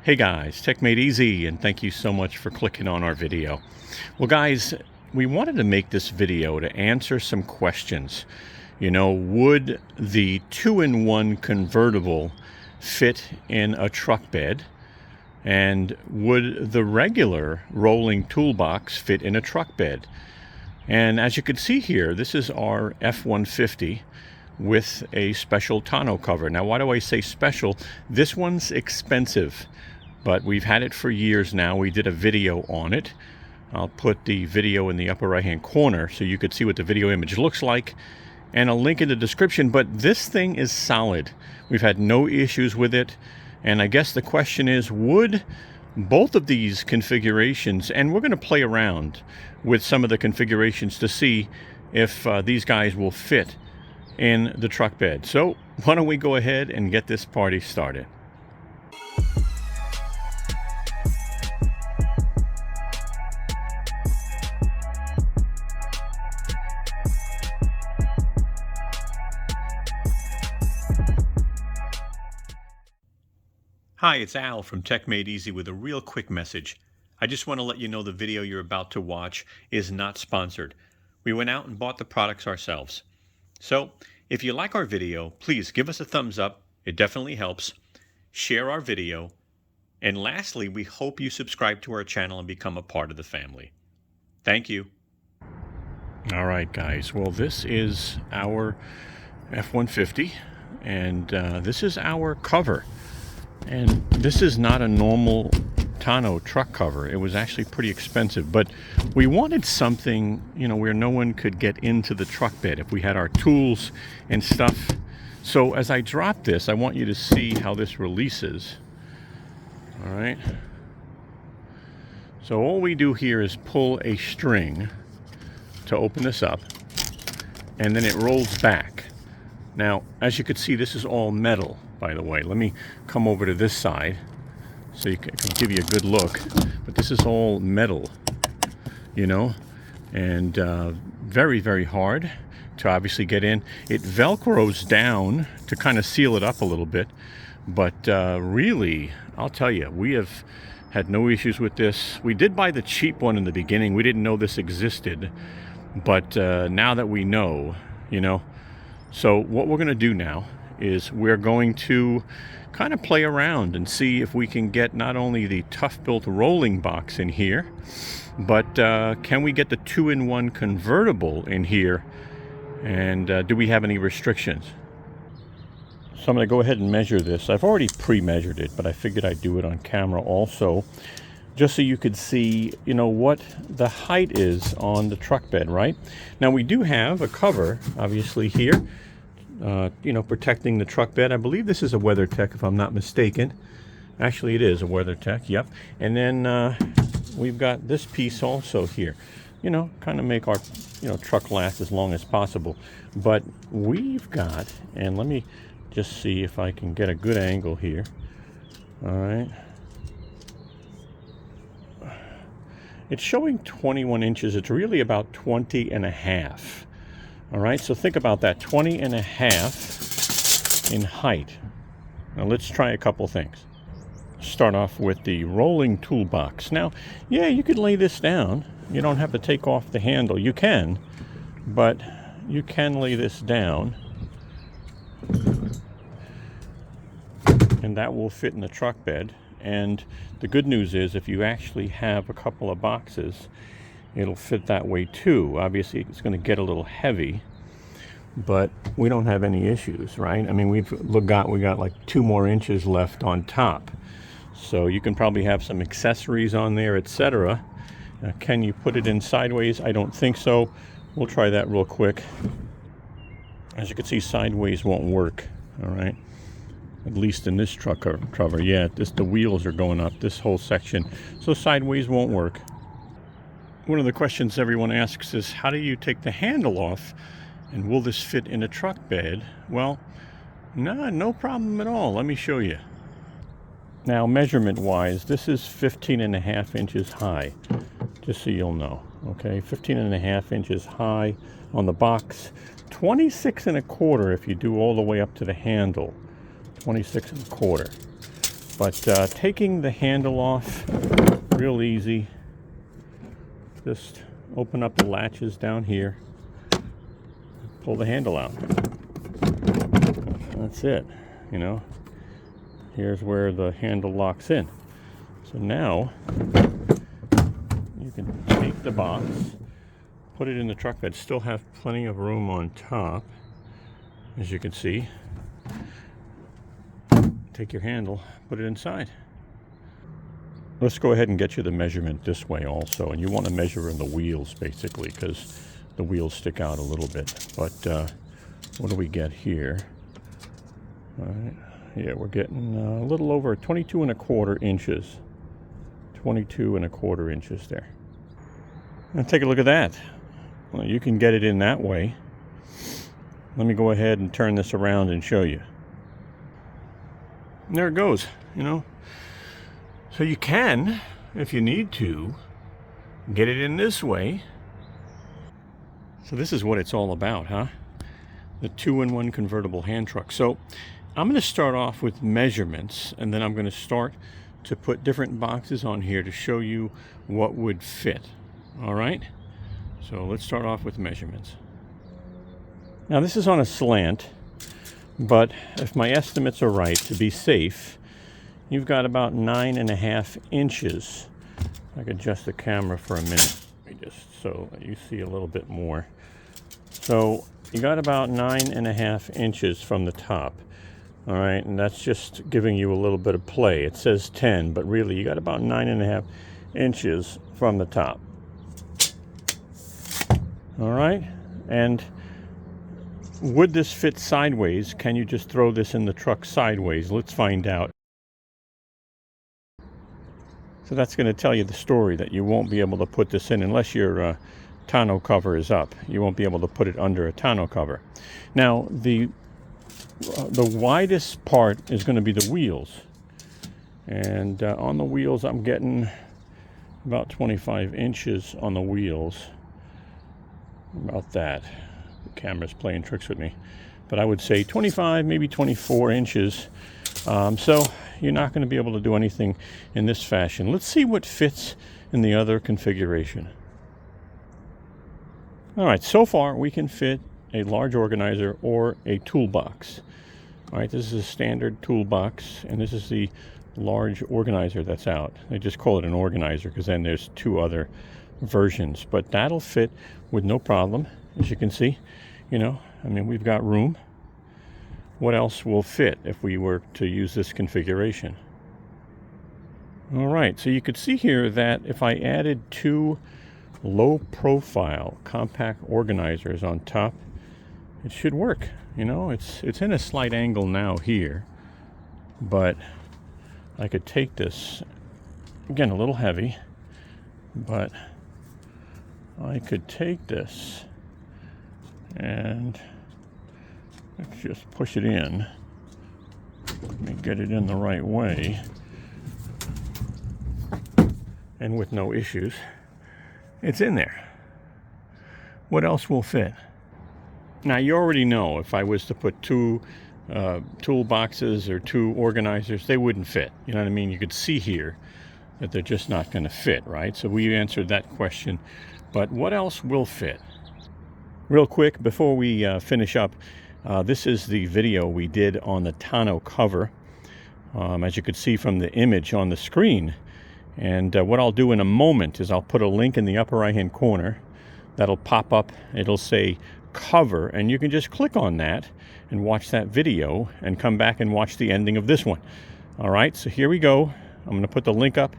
Hey guys, techmadeezy, and thank you so much for clicking on our video. Well guys, we wanted to make this video to answer some questions. You know, would the 2-in-1 convertible fit in a truck bed? And would the regular rolling toolbox fit in a truck bed? And as you can see here, this is our F-150 with a special tonneau cover. Now, why do I say special? This one's expensive, but we've had it for years now. We did a video on it. I'll put the video in the upper right hand corner so you could see what the video image looks like, and a link in the description. But this thing is solid. We've had no issues with it, and I guess the question is, would both of these configurations, and we're going to play around with some of the configurations to see if these guys will fit in the truck bed. So why don't we go ahead and get this party started. Hi, it's Al from techmadeezy with a real quick message. I just want to let you know the video you're about to watch is not sponsored. We went out and bought the products ourselves. So, if you like our video, please give us a thumbs up. It definitely helps. Share our video. And lastly, we hope you subscribe to our channel and become a part of the family. Thank you. All right, guys. Well, this is our F-150, and this is our cover. And this is not a normal tonneau truck cover. It was actually pretty expensive, but we wanted something, you know, where no one could get into the truck bed if we had our tools and stuff. So as I drop this, I want you to see how this releases. All right. So all we do here is pull a string to open this up, and then it rolls back. Now, as you can see, this is all metal, by the way. Let me come over to this side so I can give you a good look. But this is all metal, you know, and very, very hard to obviously get in. It Velcros down to kind of seal it up a little bit. But really, I'll tell you, we have had no issues with this. We did buy the cheap one in the beginning. We didn't know this existed. But now that we know, you know, so what we're going to do now is we're going to kind of play around and see if we can get not only the Toughbuilt rolling box in here, but can we get the 2-in-1 convertible in here, and do we have any restrictions? So I'm going to go ahead and measure this. I've already pre-measured it, but I figured I'd do it on camera also, just so you could see, you know, what the height is on the truck bed, right? Now we do have a cover, obviously, here, you know, protecting the truck bed. I believe this is a WeatherTech, if I'm not mistaken. Actually, it is a WeatherTech, yep. And then we've got this piece also here, you know, kind of make our, you know, truck last as long as possible. But we've got, and let me just see if I can get a good angle here. All right. It's showing 21 inches. It's really about 20 and a half. All right, so think about that, 20 and a half in height. Now let's try a couple things. Start off with the rolling toolbox. Now, yeah, you could lay this down. You don't have to take off the handle. You can, but you can lay this down, and that will fit in the truck bed. And the good news is, if you actually have a couple of boxes, it'll fit that way too. Obviously, it's going to get a little heavy, but we don't have any issues, right? I mean, we got like 2 more inches left on top. So you can probably have some accessories on there, etc. Can you put it in sideways? I don't think so. We'll try that real quick. As you can see, sideways won't work, all right? At least in this truck cover. Yeah, the wheels are going up, this whole section. So sideways won't work. One of the questions everyone asks is, how do you take the handle off, and will this fit in a truck bed? Well, no problem at all. Let me show you. Now, measurement wise, this is 15 and a half inches high, just so you'll know. Okay, 15 and a half inches high on the box, 26 and a quarter if you do all the way up to the handle. 26 and a quarter. But taking the handle off, real easy. Just open up the latches down here, pull the handle out. That's it, you know. Here's where the handle locks in. So now you can take the box, put it in the truck bed. Still have plenty of room on top, as you can see. Take your handle, put it inside. Let's go ahead and get you the measurement this way also. And you want to measure in the wheels basically, because the wheels stick out a little bit. But what do we get here? All right, yeah, we're getting a little over 22¼ inches. 22¼ inches there. And take a look at that. Well, you can get it in that way. Let me go ahead and turn this around and show you. And there it goes, you know. So you can, if you need to, get it in this way. So this is what it's all about, huh? The 2-in-1 convertible hand truck. So I'm going to start off with measurements, and then I'm going to start to put different boxes on here to show you what would fit. All right? So let's start off with measurements. Now this is on a slant, but if my estimates are right, to be safe, you've got about 9½ inches. I can adjust the camera for a minute, just so you see a little bit more. So you got about 9½ inches from the top. All right, and that's just giving you a little bit of play. It says 10, but really you got about 9½ inches from the top. All right, and would this fit sideways? Can you just throw this in the truck sideways? Let's find out. So that's going to tell you the story that you won't be able to put this in unless your tonneau cover is up. You won't be able to put it under a tonneau cover. Now, the widest part is going to be the wheels. And on the wheels, I'm getting about 25 inches on the wheels. About that. The camera's playing tricks with me. But I would say 25, maybe 24 inches. So you're not going to be able to do anything in this fashion. Let's see what fits in the other configuration. All right, so far we can fit a large organizer or a toolbox. All right, this is a standard toolbox, and this is the large organizer that's out. They just call it an organizer because then there's 2 other versions, but that'll fit with no problem. As you can see, you know, I mean, we've got room. What else will fit if we were to use this configuration? All right, so you could see here that if I added 2 low profile compact organizers on top, it should work. You know, it's in a slight angle now here, but I could take this, again, a little heavy, but I could take this and let's just push it in. Let me get it in the right way. And with no issues, it's in there. What else will fit? Now, you already know if I was to put 2 toolboxes or 2 organizers, they wouldn't fit. You know what I mean? You could see here that they're just not going to fit, right? So we answered that question. But what else will fit? Real quick, before we finish up, this is the video we did on the tonneau cover, as you could see from the image on the screen. And what I'll do in a moment is I'll put a link in the upper right-hand corner that'll pop up. It'll say cover, and you can just click on that and watch that video and come back and watch the ending of this one. All right, so here we go. I'm going to put the link up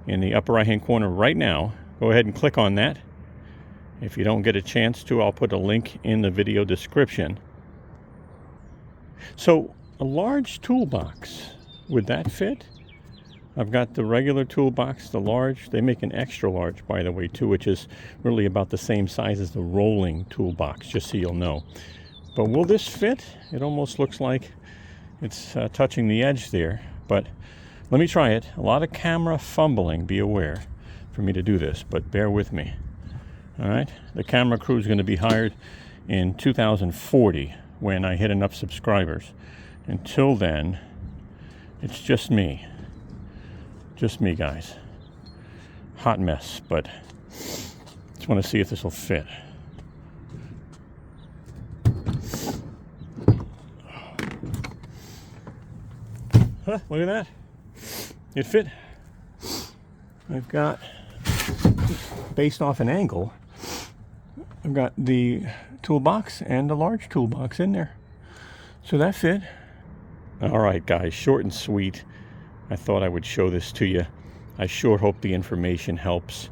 in the upper right-hand corner right now. Go ahead and click on that. If you don't get a chance to, I'll put a link in the video description. So a large toolbox, would that fit? I've got the regular toolbox, the large. They make an extra large, by the way, too, which is really about the same size as the rolling toolbox, just so you'll know. But will this fit? It almost looks like it's touching the edge there. But let me try it. A lot of camera fumbling, be aware, for me to do this, but bear with me. All right, the camera crew is going to be hired in 2040 when I hit enough subscribers. Until then, it's just me. Just me, guys. Hot mess, but just want to see if this will fit. Huh, look at that. It fit. I've got, based off an angle, I've got the toolbox and the large toolbox in there. So that fit. All right, guys, short and sweet. I thought I would show this to you. I sure hope the information helps.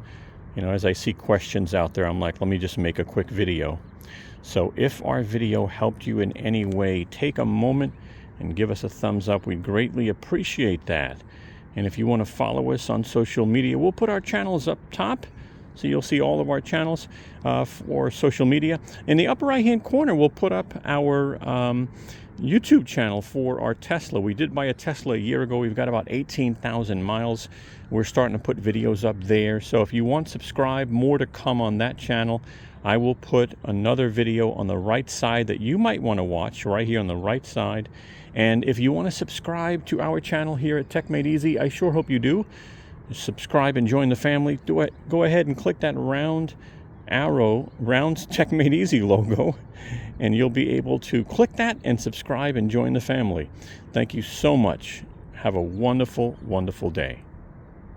You know, as I see questions out there, I'm like, let me just make a quick video. So if our video helped you in any way, take a moment and give us a thumbs up. We'd greatly appreciate that. And if you want to follow us on social media, we'll put our channels up top. So you'll see all of our channels for social media. In the upper right-hand corner, we'll put up our YouTube channel for our Tesla. We did buy a Tesla a year ago. We've got about 18,000 miles. We're starting to put videos up there. So if you want to subscribe, more to come on that channel. I will put another video on the right side that you might want to watch right here on the right side. And if you want to subscribe to our channel here at techmadeezy, I sure hope you do. Subscribe and join the family. Go ahead and click that round arrow, round techmadeezy logo, and you'll be able to click that and subscribe and join the family. Thank you so much. Have a wonderful, wonderful day.